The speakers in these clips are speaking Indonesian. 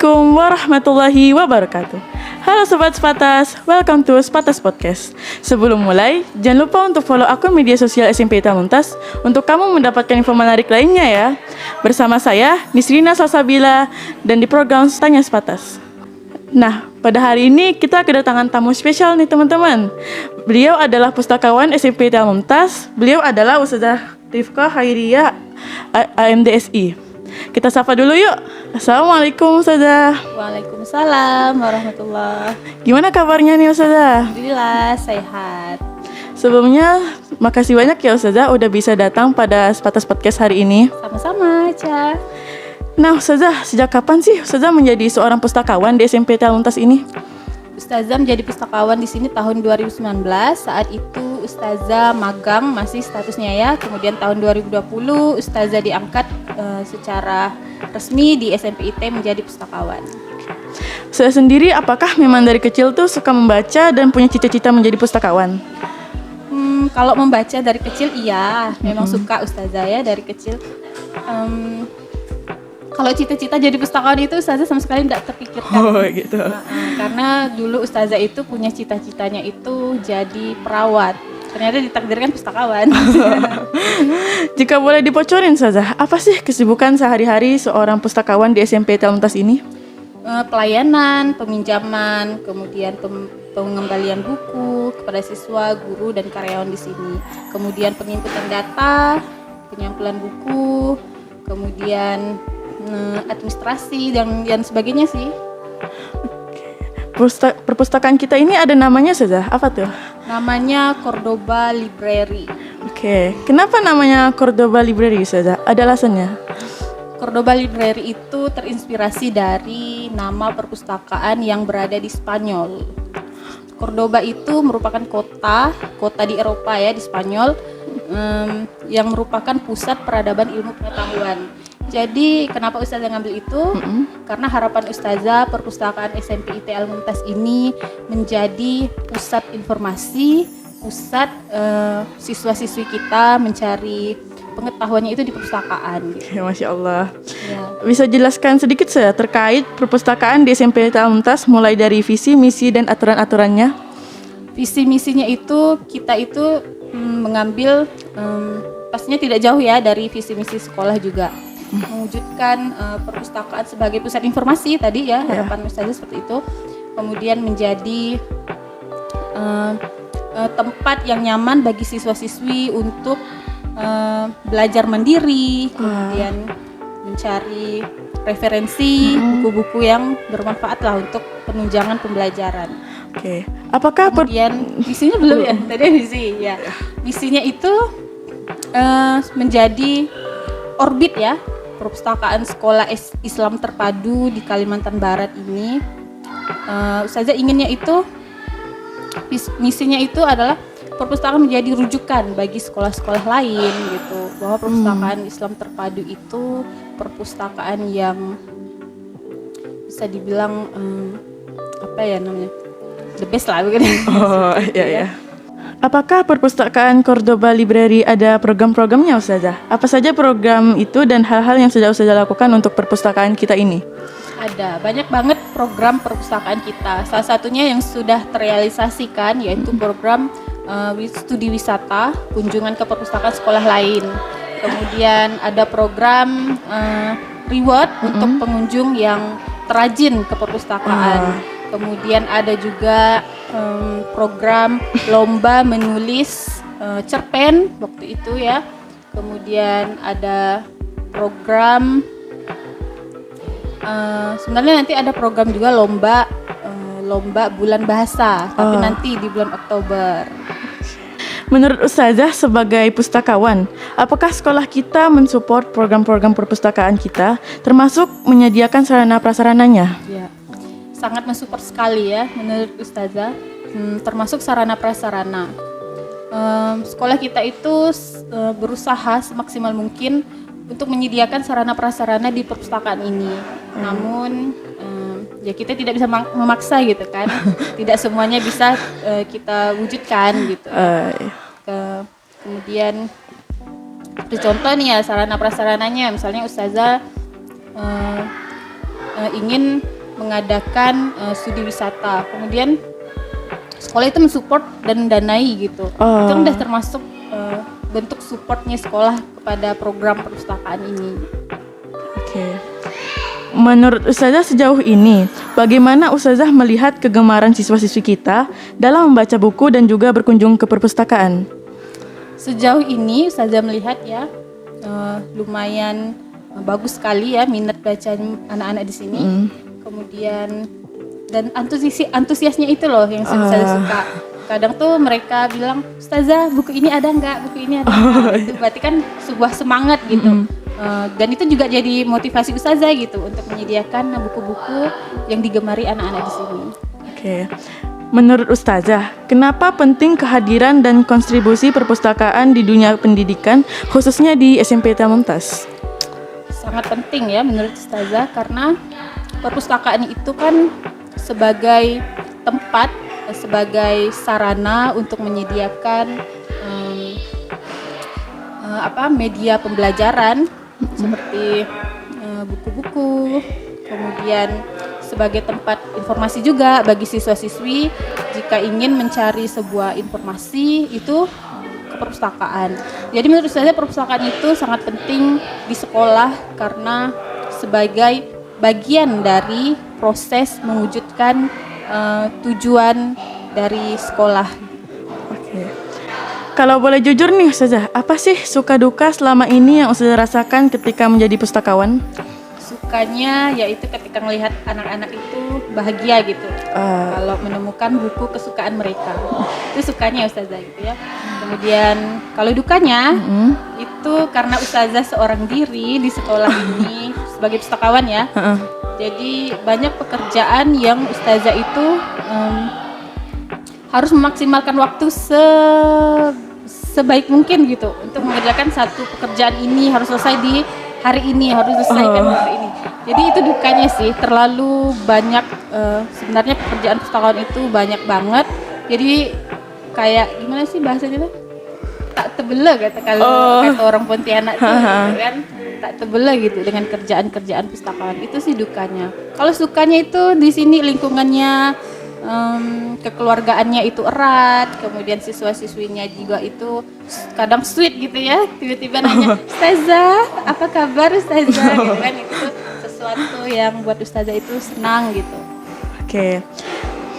Assalamualaikum warahmatullahi wabarakatuh. Halo Sobat Sepatas, welcome to Sepatas Podcast. Sebelum mulai, jangan lupa untuk follow akun media sosial SMP ITL Untas untuk kamu mendapatkan info menarik lainnya ya. Bersama saya, Nisrina Salsabila, dan di program Tanya Sepatas. Nah, pada hari ini kita kedatangan tamu spesial nih teman-teman. Beliau adalah pustakawan SMP ITL Untas. Beliau adalah Ustazah Rifka Hairiyah AMDSI. Kita sapa dulu yuk. Assalamualaikum Ustazah. Waalaikumsalam warahmatullahi. Gimana kabarnya nih Ustazah? Alhamdulillah sehat. Sebelumnya makasih banyak ya Ustazah udah bisa datang pada Sepatas Podcast hari ini. Sama-sama Ca. Nah Ustazah, sejak kapan sih Ustazah menjadi seorang pustakawan di SMP ITL Untas ini? Ustazah menjadi pustakawan di sini tahun 2019. Saat itu Ustazah magang masih statusnya ya. Kemudian tahun 2020 Ustazah diangkat secara resmi di SMP IT menjadi pustakawan. Saya sendiri apakah memang dari kecil tuh suka membaca dan punya cita-cita menjadi pustakawan? Kalau membaca dari kecil iya, memang suka Ustazah ya dari kecil. Kalau cita-cita jadi pustakawan itu Ustazah sama sekali tidak terpikirkan. Oh gitu. Karena dulu Ustazah itu punya cita-citanya itu jadi perawat. Ternyata ditakdirkan pustakawan. Jika boleh dibocorin Ustazah, apa sih kesibukan sehari-hari seorang pustakawan di SMP ITL Untas ini? Pelayanan, peminjaman, kemudian pengembalian buku kepada siswa, guru, dan karyawan di sini. Kemudian penginputan data, penyampilan buku, kemudian administrasi dan sebagainya sih. Perpustakaan kita ini ada namanya Ustazah, apa tuh? Namanya Cordoba Library. Oke, kenapa namanya Cordoba Library Ustazah? Ada alasannya? Cordoba Library itu terinspirasi dari nama perpustakaan yang berada di Spanyol. Cordoba itu merupakan kota di Eropa ya, di Spanyol, yang merupakan pusat peradaban ilmu pengetahuan. Jadi kenapa Ustazah ngambil itu? Karena harapan Ustazah perpustakaan SMP ITL Untas ini menjadi pusat informasi, pusat siswa-siswi kita mencari pengetahuannya itu di perpustakaan. Ya, Masya Allah. Ya. Bisa jelaskan sedikit saya terkait perpustakaan di SMP ITL Untas mulai dari visi, misi, dan aturan-aturannya? Visi misinya itu kita itu mengambil pastinya tidak jauh ya dari visi misi sekolah juga. Mewujudkan perpustakaan sebagai pusat informasi tadi ya, harapan Ustazah seperti itu. Kemudian menjadi tempat yang nyaman bagi siswa-siswi untuk belajar mandiri, kemudian mencari referensi buku-buku yang bermanfaat lah untuk penunjangan pembelajaran. Oke. Apakah kemudian misinya belum ya? Tadi misi ya. Misinya itu menjadi orbit ya, perpustakaan sekolah Islam terpadu di Kalimantan Barat ini. Ustazah inginnya itu misinya itu adalah perpustakaan menjadi rujukan bagi sekolah-sekolah lain gitu, bahwa perpustakaan Islam terpadu itu perpustakaan yang bisa dibilang apa ya namanya, the best lah begitu. Oh iya. Apakah perpustakaan Cordoba Library ada program-programnya Ustazah? Apa saja program itu dan hal-hal yang sudah Ustazah lakukan untuk perpustakaan kita ini? Ada, banyak banget program perpustakaan kita. Salah satunya yang sudah terrealisasikan yaitu program studi wisata, kunjungan ke perpustakaan sekolah lain. Kemudian ada program reward untuk pengunjung yang terajin ke perpustakaan. Kemudian ada juga program lomba menulis cerpen waktu itu ya. Kemudian ada program sebenarnya nanti ada program juga lomba bulan bahasa, tapi nanti di bulan Oktober. Menurut Ustazah sebagai pustakawan, apakah sekolah kita mensupport program-program perpustakaan kita, termasuk menyediakan sarana prasarananya? Ya, sangat mensupport sekali ya menurut Ustazah, termasuk sarana prasarana. Sekolah kita itu berusaha semaksimal mungkin untuk menyediakan sarana prasarana di perpustakaan ini. Namun ya kita tidak bisa memaksa gitu kan. Tidak semuanya bisa kita wujudkan gitu. Kemudian seperti contoh nih ya sarana prasarananya, misalnya Ustazah ingin mengadakan studi wisata. Kemudian sekolah itu mensupport dan danai gitu. Itu udah termasuk bentuk supportnya sekolah kepada program perpustakaan ini. Oke. Menurut Ustazah sejauh ini, bagaimana Ustazah melihat kegemaran siswa-siswi kita dalam membaca buku dan juga berkunjung ke perpustakaan? Sejauh ini Ustazah melihat ya lumayan bagus sekali ya minat baca anak-anak di sini. Kemudian dan antusiasnya itu loh yang saya suka. Kadang tuh mereka bilang, Ustazah buku ini ada nggak? Buku ini ada nggak? Itu berarti kan sebuah semangat gitu. Dan itu juga jadi motivasi Ustazah gitu untuk menyediakan buku-buku yang digemari anak-anak di sini. Oke. Menurut Ustazah, kenapa penting kehadiran dan kontribusi perpustakaan di dunia pendidikan, khususnya di SMP Tia Mumtaz? Sangat penting ya menurut Ustazah, karena perpustakaan itu kan sebagai tempat, sebagai sarana untuk menyediakan media pembelajaran seperti buku-buku, kemudian sebagai tempat informasi juga bagi siswa-siswi jika ingin mencari sebuah informasi itu ke perpustakaan. Jadi menurut saya perpustakaan itu sangat penting di sekolah karena sebagai bagian dari proses mewujudkan tujuan dari sekolah. Oke. Kalau boleh jujur nih Ustazah, apa sih suka duka selama ini yang Ustazah rasakan ketika menjadi pustakawan? Sukanya yaitu ketika melihat anak-anak itu bahagia gitu. Kalau menemukan buku kesukaan mereka. Itu sukanya Ustazah gitu ya. Kemudian kalau dukanya itu karena Ustazah seorang diri di sekolah ini sebagai pustakawan ya. Jadi banyak pekerjaan yang Ustazah itu harus memaksimalkan waktu sebaik mungkin gitu untuk mengerjakan satu pekerjaan ini harus selesai di hari ini, harus selesaikan hari ini. Jadi itu dukanya sih, terlalu banyak sebenarnya pekerjaan pustakawan itu banyak banget. Jadi kayak gimana sih bahasanya tuh? Tak tebele kata kata orang Pontianak tuh gitu kan. Tak tebele gitu dengan kerjaan-kerjaan pustakawan. Itu sih dukanya. Kalau sukanya itu di sini lingkungannya kekeluargaannya itu erat, kemudian siswa-siswinya juga itu kadang sweet gitu ya, tiba-tiba nanya, Ustazah, apa kabar Ustazah? Gitu kan, itu sesuatu yang buat Ustazah itu senang gitu. Oke.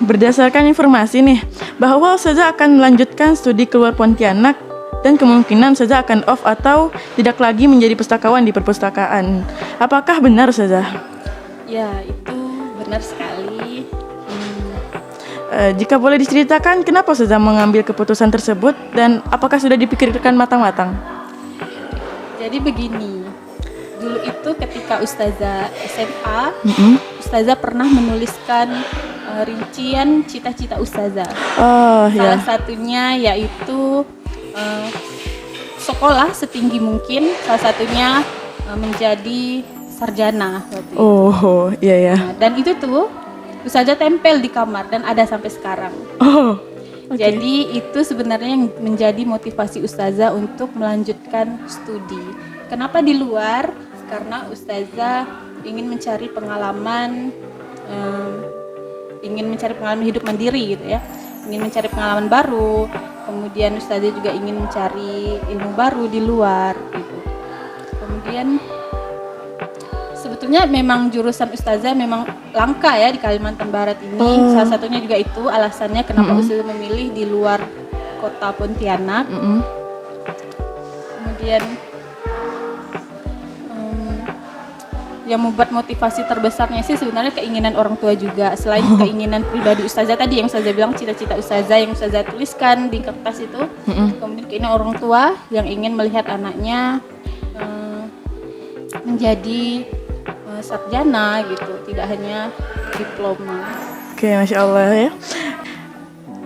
Berdasarkan informasi nih, bahwa Ustazah akan melanjutkan studi keluar Pontianak dan kemungkinan Ustazah akan off atau tidak lagi menjadi pustakawan di perpustakaan. Apakah benar Ustazah? Ya, itu benar sekali. Jika boleh diceritakan kenapa Ustazah mengambil keputusan tersebut dan apakah sudah dipikirkan matang-matang? Jadi begini, dulu itu ketika Ustazah SMA, Ustazah pernah menuliskan rincian cita-cita Ustazah. Salah satunya yaitu sekolah setinggi mungkin, salah satunya menjadi sarjana. Iya. Dan itu tuh Ustazah tempel di kamar dan ada sampai sekarang. Jadi itu sebenarnya yang menjadi motivasi Ustazah untuk melanjutkan studi. Kenapa di luar? Karena Ustazah ingin mencari pengalaman, hidup mandiri gitu ya. Ingin mencari pengalaman baru. Kemudian Ustazah juga ingin mencari ilmu baru di luar gitu. Kemudian sebetulnya memang jurusan Ustazah memang langka ya di Kalimantan Barat ini. Salah satunya juga itu alasannya kenapa Ustazah memilih di luar kota Pontianak. Kemudian yang membuat motivasi terbesarnya sih sebenarnya keinginan orang tua juga. Selain keinginan pribadi Ustazah tadi yang Ustazah bilang cita-cita Ustazah yang Ustazah tuliskan di kertas itu. Kemudian keinginan orang tua yang ingin melihat anaknya menjadi sarjana gitu, tidak hanya diploma. Oke, Masya Allah ya.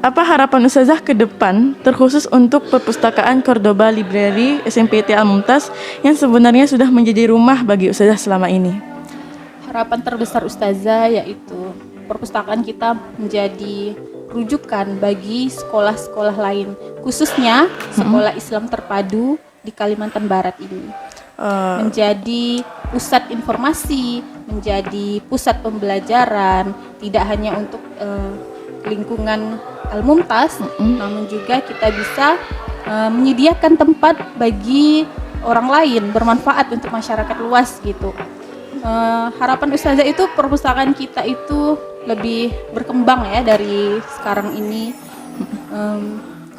Apa harapan Ustazah ke depan terkhusus untuk perpustakaan Cordoba Library SMP Tia Mumtaz yang sebenarnya sudah menjadi rumah bagi Ustazah selama ini? Harapan terbesar Ustazah yaitu perpustakaan kita menjadi rujukan bagi sekolah-sekolah lain, khususnya sekolah Islam terpadu di Kalimantan Barat ini. Menjadi pusat informasi, menjadi pusat pembelajaran, tidak hanya untuk lingkungan Al-Mumtaz, namun juga kita bisa menyediakan tempat bagi orang lain, bermanfaat untuk masyarakat luas gitu. Harapan Ustazah itu perpustakaan kita itu lebih berkembang ya dari sekarang ini.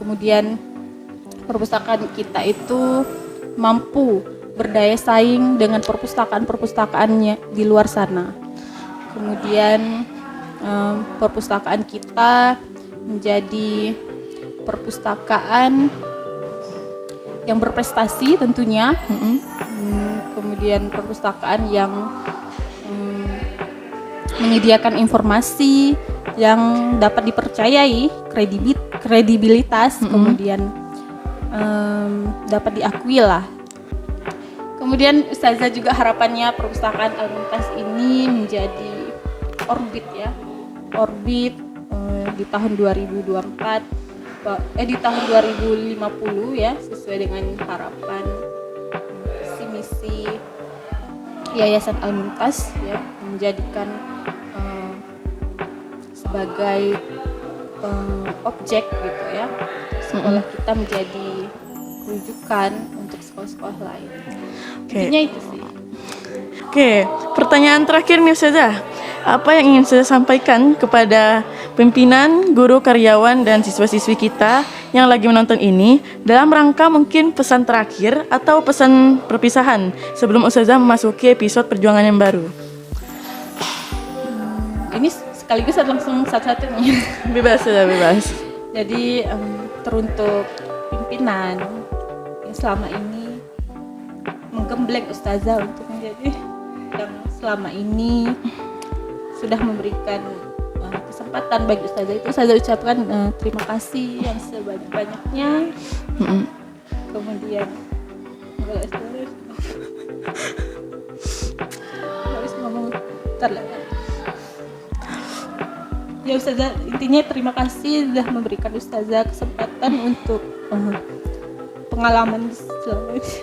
Kemudian perpustakaan kita itu mampu berdaya saing dengan perpustakaan-perpustakaannya di luar sana. Kemudian perpustakaan kita menjadi perpustakaan yang berprestasi tentunya. Kemudian perpustakaan yang menyediakan informasi yang dapat dipercayai, kredibilitas, kemudian dapat diakui lah. Kemudian Ustazah juga harapannya perpustakaan Al-Mumtaz ini menjadi orbit ya, orbit di tahun 2024, di tahun 2050 ya, sesuai dengan harapan misi Yayasan Al-Mumtaz ya, menjadikan sebagai objek gitu ya, sekolah kita menjadi rujukan untuk sekolah-sekolah lain. Intinya itu sih. Oke, pertanyaan terakhir nih Ustazah. Apa yang ingin saya sampaikan kepada pimpinan, guru, karyawan, dan siswa-siswi kita yang lagi menonton ini dalam rangka mungkin pesan terakhir atau pesan perpisahan sebelum Ustazah memasuki episode perjuangan yang baru? Ini sekaligus langsung satu-satunya. Bebas sudah bebas. Jadi teruntuk pimpinan yang selama ini menggembleng Ustazah untuk menjadi yang selama ini sudah memberikan kesempatan bagi Ustazah, itu Ustazah ucapkan terima kasih yang sebanyak-banyaknya. Kemudian harus ngomong ya Ustazah, intinya terima kasih sudah memberikan Ustazah kesempatan untuk pengalaman selama ini.